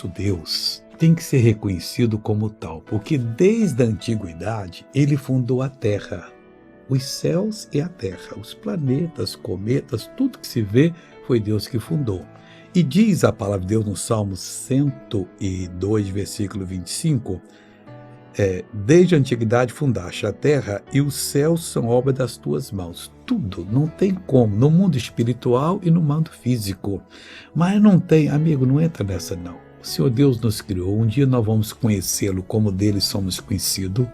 nosso Deus tem que ser reconhecido como tal, porque desde a antiguidade ele fundou a terra, os céus e a terra, os planetas, cometas, tudo que se vê foi Deus que fundou. E diz a palavra de Deus no Salmo 102, versículo 25, desde a antiguidade fundaste a terra e os céus são obra das tuas mãos. Tudo, não tem como, no mundo espiritual e no mundo físico. Mas não tem, amigo, não entra nessa não. O Senhor Deus nos criou, um dia nós vamos conhecê-lo como dele somos conhecidos.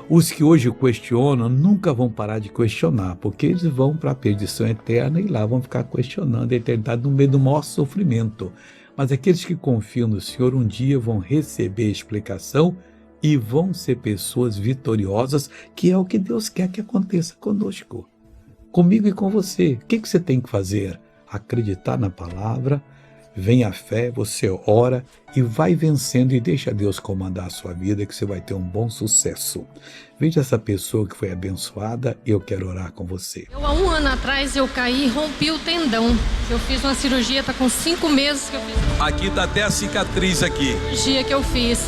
Os que hoje questionam nunca vão parar de questionar, porque eles vão para a perdição eterna e lá vão ficar questionando a eternidade no meio do maior sofrimento. Mas aqueles que confiam no Senhor um dia vão receber explicação e vão ser pessoas vitoriosas, que é o que Deus quer que aconteça conosco, comigo e com você. O que você tem que fazer? Acreditar na palavra, vem a fé, você ora e vai vencendo e deixa Deus comandar a sua vida, que você vai ter um bom sucesso. Veja essa pessoa que foi abençoada e eu quero orar com você. Há um ano atrás eu caí e rompi o tendão. Eu fiz uma cirurgia, está com 5 meses que eu fiz. Aqui está até a cicatriz aqui. Cirurgia que eu fiz.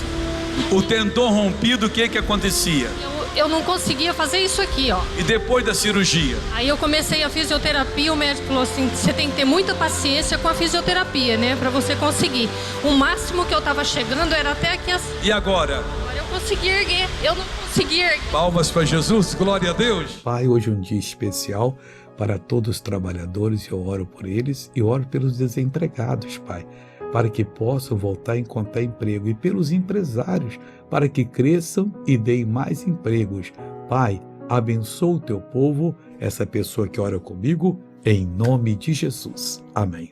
O tendão rompido, o que acontecia? Eu não conseguia fazer isso aqui, ó. E depois da cirurgia? Aí eu comecei a fisioterapia, o médico falou assim, você tem que ter muita paciência com a fisioterapia, né, para você conseguir. O máximo que eu tava chegando era até aqui assim. E agora? Agora eu consegui erguer, eu não consegui erguer. Palmas para Jesus, glória a Deus. Pai, hoje é um dia especial para todos os trabalhadores, eu oro por eles e oro pelos desempregados, Pai, para que possam voltar a encontrar emprego, e pelos empresários, para que cresçam e deem mais empregos. Pai, abençoa o teu povo, essa pessoa que ora comigo, em nome de Jesus. Amém.